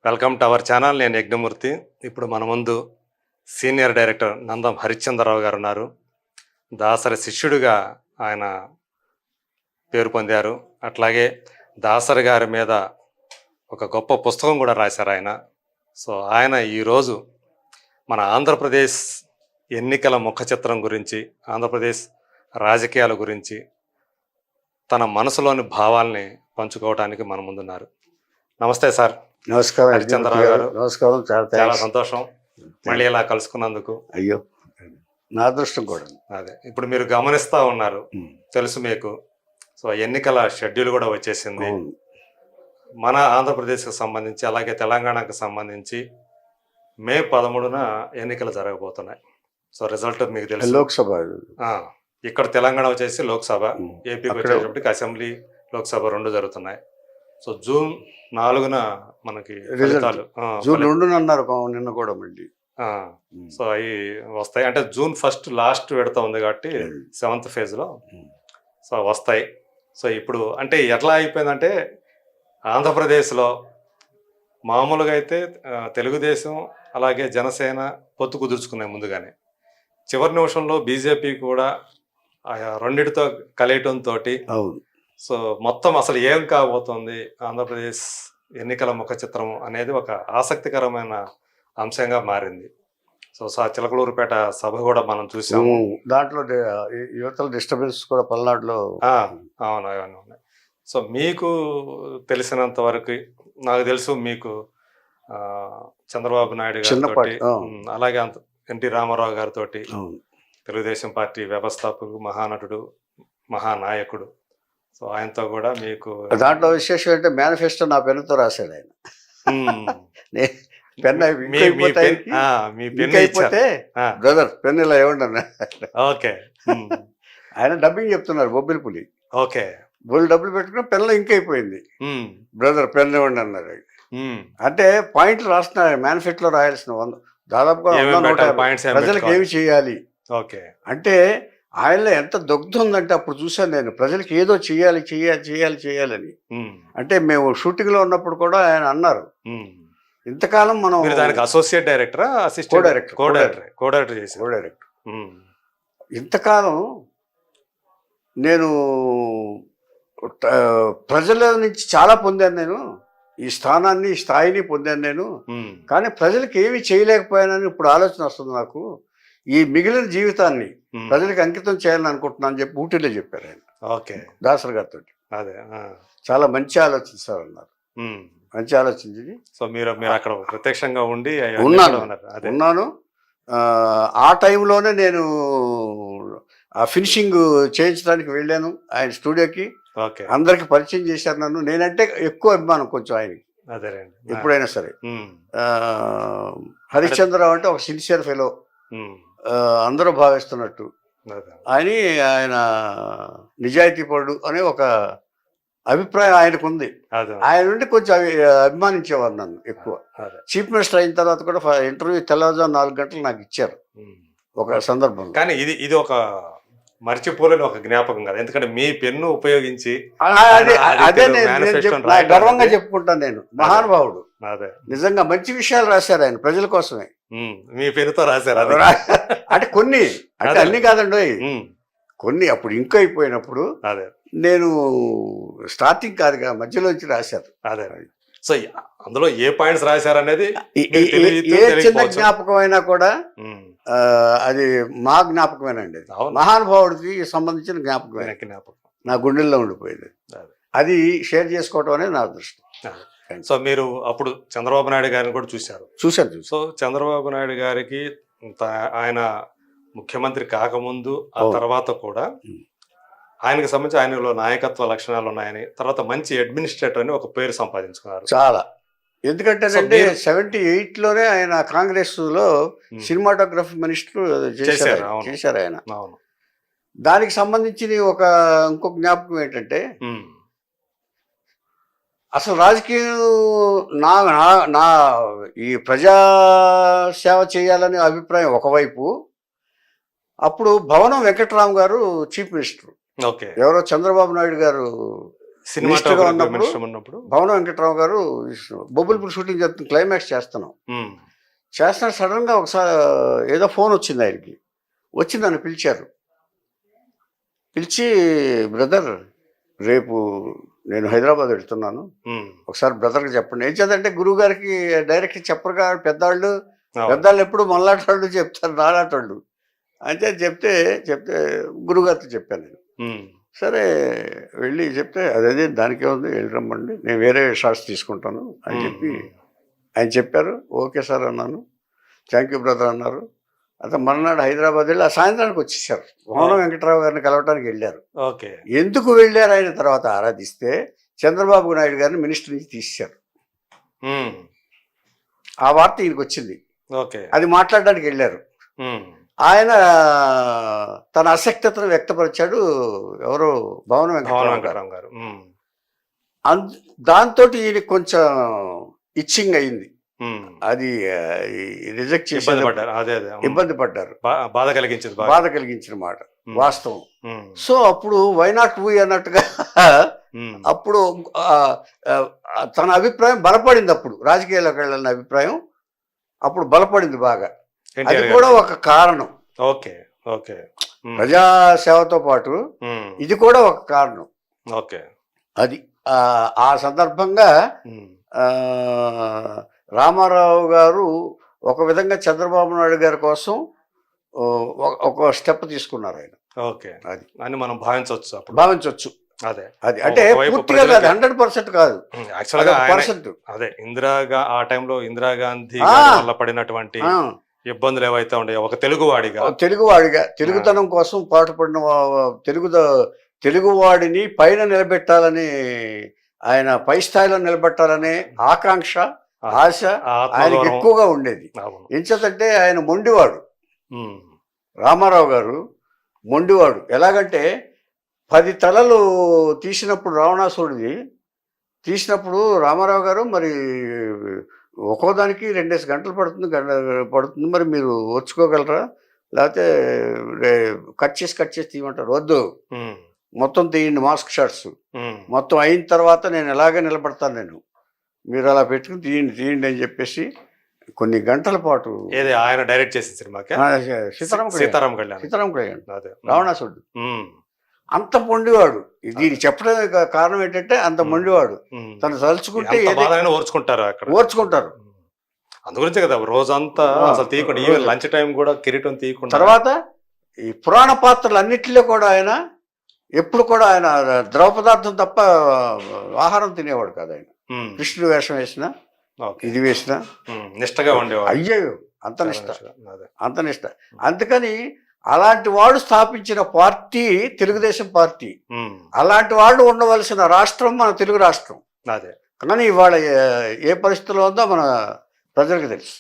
Welcome to our channel. నేను యజ్ఞమూర్తి. ఇప్పుడు మన ముందు సీనియర్ డైరెక్టర్ నందం హరిశ్చంద్రరావు గారు ఉన్నారు. దాసరి శిష్యుడిగా ఆయన పేరు పొందారు. అట్లాగే దాసరి గారి మీద ఒక గొప్ప పుస్తకం కూడా రాశారు ఆయన. సో ఆయన ఈరోజు మన ఆంధ్రప్రదేశ్ ఎన్నికల ముఖ చిత్రం గురించి, ఆంధ్రప్రదేశ్ రాజకీయాల గురించి తన మనసులోని భావాల్ని పంచుకోవడానికి మన ముందున్నారు. నమస్తే సార్. నమస్కారం హరిశ్చంద్రరావు గారు. నమస్కారం. చాలా సంతోషం మళ్ళీ ఇలా కలుసుకున్నందుకు. అయ్యో, నా అదృష్టం కూడా. అదే ఇప్పుడు మీరు గమనిస్తా ఉన్నారు, తెలుసు మీకు. సో ఎన్నికల షెడ్యూల్ కూడా వచ్చేసింది మన ఆంధ్రప్రదేశ్కి సంబంధించి, అలాగే తెలంగాణకు సంబంధించి. మే 13న ఎన్నికలు జరగబోతున్నాయి. సో రిజల్ట్ మీకు తెలుసు. లోక్సభ ఇక్కడ తెలంగాణ వచ్చేసి లోక్సభ, ఏపీకి వచ్చేటప్పటికి అసెంబ్లీ, లోక్సభ రెండు జరుగుతున్నాయి. సో జూన్ 4న మనకి ఫలితాలు, జూన్ 2న అన్నారు నిన్న కూడా మళ్ళీ. సో అవి వస్తాయి. అంటే జూన్ 1 లాస్ట్ విడత ఉంది కాబట్టి 7th ఫేజ్లో సో వస్తాయి. సో ఇప్పుడు అంటే ఎట్లా అయిపోయిందంటే, ఆంధ్రప్రదేశ్లో మామూలుగా అయితే తెలుగుదేశం అలాగే జనసేన పొత్తు కుదుర్చుకున్నాయి ముందుగానే. చివరి నిమిషంలో బీజేపీ కూడా రెండిటితో కలియటంతో సో మొత్తం అసలు ఏం కాబోతోంది ఆంధ్రప్రదేశ్ ఎన్నికల ముఖ చిత్రం అనేది ఒక ఆసక్తికరమైన అంశంగా మారింది. సో చిలకలూరుపేట సభ కూడా మనం చూసాము. దాంట్లో యువతల డిస్టర్బెన్స్ కూడా పల్నాడులో. అవును, అవన్నీ ఉన్నాయి. సో మీకు తెలిసినంత వరకు, నాకు తెలుసు మీకు చంద్రబాబు నాయుడు గారితో, అలాగే ఎన్టీ రామారావు గారితో, తెలుగుదేశం పార్టీ వ్యవస్థాపకుడు, మహానటుడు, మహానాయకుడు. సో ఆయనతో కూడా మీకు దాంట్లో విశేషం అంటే మేనిఫెస్టో నా పెన్నుతో రాశాడు ఆయన. పెన్ అయిపోతే బ్రదర్ పెన్ ఇలా ఇవ్వండి అన్న. ఓకే. ఆయన డబ్బింగ్ చెప్తున్నారు బొబ్బిలిపులి. ఓకే. బొల్లు డబ్బులు పెట్టుకుని పెన్లో ఇంక్ అయిపోయింది. బ్రదర్ పెన్ ఇవ్వండి అన్నారు. అంటే పాయింట్లు రాసిన మేనిఫెస్టోలో రాయాల్సిన దాదాపుగా ప్రజలకు ఏమి చేయాలి అంటే ఆయనలో ఎంత దగ్ధం ఉందంటే అప్పుడు చూశాను నేను. ప్రజలకు ఏదో చేయాలి చేయాలి చేయాలి చేయాలని. అంటే మేము షూటింగ్ లో ఉన్నప్పుడు కూడా ఆయన అన్నారు, ఇంతకాలం మనం దానికి associate director, assistant director, co director. ఇంతకాలం నేను ప్రజల నుంచి చాలా పొందాను నేను, ఈ స్థానాన్ని, ఈ స్థాయిని పొందాను నేను. కానీ ప్రజలకు ఏమి చేయలేకపోయానని ఇప్పుడు ఆలోచన వస్తుంది నాకు. ఈ మిగిలిన జీవితాన్ని ప్రజలకు అంకితం చేయాలని అనుకుంటున్నాను అని చెప్పి ఊటీలో చెప్పారు ఆయన. ఓకే. దాసరి గారితో. అదే చాలా మంచి ఆలోచన సార్ అన్నారు. మంచి ఆలోచించింది. సో మీరు అక్కడ ప్రత్యక్షంగా ఉండి ఉన్నాను. ఆ టైంలోనే నేను ఆ ఫినిషింగ్ చేయించడానికి వెళ్ళాను ఆయన స్టూడియోకి. అందరికి పరిచయం చేశారు నన్ను. నేనంటే ఎక్కువ అభిమానం కొంచెం ఆయనకి, ఎప్పుడైనా సరే. హరిశ్చంద్రరావు అంటే ఒక సిన్సియర్ ఫెలో, అందరూ భావిస్తున్నట్టు. ఆయన నిజాయితీపరుడు అనే ఒక అభిప్రాయం ఆయనకు ఉంది. ఆయన నుండి కొంచెం అభిమానించేవారు నన్ను ఎక్కువ. చీఫ్ మినిస్టర్ అయిన తర్వాత కూడా ఇంటర్వ్యూ తెల్లవారుజాము 4 గంటలు నాకు ఇచ్చారు ఒక సందర్భం. కానీ ఇది ఒక మర్చిపోలేని ఒక జ్ఞాపకం కదా, ఎందుకంటే మీ పెన్ను ఉపయోగించి అదే నేను గర్వంగా చెప్పుకుంటాను. నేను మహానుభావుడు. నిజంగా మంచి విషయాలు రాశారు ఆయన ప్రజల కోసమే. మీ పెన్నుతో రాశారు అంటే కొన్ని, అంటే అన్ని కాదండి, కొన్ని. అప్పుడు ఇంకో అయిపోయినప్పుడు నేను స్టార్టింగ్ కాదుగా, మధ్యలోంచి రాశారు. అదే. సో అందులో ఏ పాయింట్స్ రాశారు అనేది ఏ చిన్న జ్ఞాపకం అయినా కూడా అది మా జ్ఞాపకమేనండి. మహానుభావుడికి సంబంధించిన జ్ఞాపకం నా గుండెల్లో ఉండిపోయింది. అది షేర్ చేసుకోవటం అనేది నా అదృష్టం. సో మీరు అప్పుడు చంద్రబాబు నాయుడు గారిని కూడా చూశారు. సో చంద్రబాబు నాయుడు గారికి ఆయన ముఖ్యమంత్రి కాకముందు, ఆ తర్వాత కూడా ఆయనకు సంబంధించి ఆయనలో నాయకత్వ లక్షణాలు ఉన్నాయని, తర్వాత మంచి అడ్మినిస్ట్రేటర్ అని ఒక పేరు సంపాదించుకున్నారు చాలా. ఎందుకంటే 78లోనే ఆయన కాంగ్రెస్ లో సినిమాటోగ్రఫీ మినిస్టర్ చేశారు ఆయన. దానికి సంబంధించి ఇంకొక జ్ఞాపకం ఏంటంటే, అసలు రాజకీయం నా ఈ ప్రజా సేవ చేయాలనే అభిప్రాయం ఒకవైపు. అప్పుడు భవనం వెంకటరామ్ గారు చీఫ్ మినిస్టర్, ఎవరో చంద్రబాబు నాయుడు గారు మినిస్టర్గా ఉన్నప్పుడు మినిస్టర్ ఉన్నప్పుడు భవన వెంకట్రావు గారు బొబ్బులపూడి షూటింగ్ జరుగుతుంది, క్లైమాక్స్ చేస్తున్నాం. ఉమ్, సడన్ గా ఒకసారి ఏదో ఫోన్ వచ్చింది ఆయనకి. వచ్చి నన్ను పిలిచారు. పిలిచి, బ్రదర్ రేపు నేను హైదరాబాద్ వెళ్తున్నాను, ఉమ్, ఒకసారి బ్రదర్కి చెప్పండి. ఏం చేద్దంటే గురువు గారికి డైరెక్ట్ చెప్పరు కదా పెద్దవాళ్ళు. అవును. పెద్దవాళ్ళు ఎప్పుడు మళ్ళాటోళ్ళు చెప్తారు, నాలాటోళ్ళు. అంటే చెప్తే గురువుగారితో చెప్పాను నేను. ఉమ్, సరే వెళ్ళి చెప్తే అదే దానికే ఉంది, వెళ్ళి రమ్మండి, నేను వేరే షార్ట్స్ తీసుకుంటాను అని చెప్పి ఆయన చెప్పారు. ఓకే సార్ అన్నాను. థ్యాంక్ యూ బ్రదర్ అన్నారు. అయితే మర్నాడు హైదరాబాద్ వెళ్ళి ఆ సాయంత్రానికి వచ్చేసారు. భవన వెంకట్రావు గారిని కలవటానికి వెళ్ళారు. ఓకే. ఎందుకు వెళ్ళారు ఆయన తర్వాత ఆరాధిస్తే, చంద్రబాబు నాయుడు గారిని మినిస్టర్ నుంచి తీసేశారు. ఉమ్, ఆ వార్త ఈయనకి వచ్చింది. ఓకే. అది మాట్లాడడానికి వెళ్ళారు. ఉమ్, ఆయన తన అసక్తతను వ్యక్తపరిచాడు ఎవరు, భవన భవన వెంకట్రావు గారు. వెంకటరామ్ గారు. ఉమ్, దాంతో ఈయనకి కొంచెం ఇచ్చింగ్ అయింది. ఉమ్, అది రిజెక్ట్ చేసి ఇబ్బంది పడ్డారు. అదే అదే ఉమ్, ఇబ్బంది పడ్డారు. బాధ కలిగించింది బాగా. బాధ కలిగించిన మాట ఉమ్, వాస్తవం. ఉమ్, సో అప్పుడు వైనాట్ వీ అన్నట్టుగా ఉమ్, అప్పుడు తన అభిప్రాయం బలపడింది. అప్పుడు రాజకీయాల్లోకి వెళ్ళాలన్న అభిప్రాయం అప్పుడు బలపడింది బాగా. అది ఎన్టీఆర్ కూడా గారు. ఒక కారణం. ఓకే. ఓకే. ఉమ్, ప్రజాసేవతో పాటు ఉమ్, ఇది కూడా ఒక కారణం. ఓకే. అది ఆ సందర్భంగా ఉమ్, ఆ, రామారావు గారు ఒక విధంగా చంద్రబాబు నాయుడు గారి కోసం ఒక స్టెప్ తీసుకున్నారు ఆయన. ఓకే. అది అని మనం భావించవచ్చు అప్పుడు. భావించవచ్చు. అదే అది అంటే ఒకవైపు పూర్తిగా కాదు, ప్రజలకి- 100% కాదు, యాక్చువల్ గా ఆయన- 1% అదే ఆ టైంలో ఇందిరాగాంధీ ఆ. గారి వల్ల పడినటువంటి ఇబ్బందులు ఏవైతే ఉండేవి ఒక తెలుగువాడిగా. తెలుగువాడిగా తెలుగుతనం కోసం పాటుపడిన తెలుగువాడిని పైన నిలబెట్టాలని, ఆయన పై స్థాయిలో నిలబెట్టాలనే ఆకాంక్ష, ఆశ ఆయనకి ఆత్మగౌరవం. ఎక్కువగా ఉండేది. అవును. ఎంచేతంటే ఆయన మొండివాడు. ఉమ్, రామారావు గారు మొండివాడు. ఎలాగంటే 10 తలలు తీసినప్పుడు, రావణాసురుడిది తీసినప్పుడు రామారావు గారు మరి ఒక్కోదానికి 2 గంటలు పడుతుంది, మరి మీరు వచ్చుకోగలరా, లేకపోతే కట్ చేసి తీయమంటారు. వద్దు, ఉమ్, మొత్తం తీయండి మాస్క్ షాట్స్, ఉమ్, మొత్తం అయిన తర్వాత నేను ఎలాగే నిలబడతాను, మీరు అలా పెట్టుకుని తీయండి అని చెప్పేసి కొన్ని గంటల పాటు. ఏది ఆయన డైరెక్ట్ చేసిన సినిమాకి సీతారాం కళ్యాణ్. అదే రావణాసురుడు ఉమ్, అంత మొండివాడు. దీన్ని చెప్పడానికి కారణం ఏంటంటే అంత మొండివాడు. ఉమ్. తను తలుచుకుంటే ఎంత బాధైనా ఓర్చుకుంటారు అక్కడ. ఓర్చుకుంటారు. అందు గురించే కదా రోజంతా అసలు తీయకుండా, ఈవెన్ లంచ్ టైం కూడా కిరీటం తీయకుండా. తర్వాత ఈ పురాణ పాత్రలు అన్నిటిలో కూడా ఆయన ఎప్పుడు కూడా ఆయన ద్రవ పదార్థం తప్ప ఆహారం తినేవాడు కాదు ఆయన. ఉమ్, కృష్ణుడు వేషం వేసినా, ఓకే. ఇది వేసినా నిష్టగా ఉండేవాడు. అయ్యో అంత నిష్ట, అదే. అంత నిష్ట. అందుకని అలాంటి వాడు స్థాపించిన పార్టీ తెలుగుదేశం పార్టీ. ఉమ్, అలాంటి వాళ్ళు ఉండవలసిన రాష్ట్రం మన తెలుగు రాష్ట్రం. అదే. కానీ ఇవాళ ఏ పరిస్థితిలో ఉందో మన ప్రజలకు తెలుసు.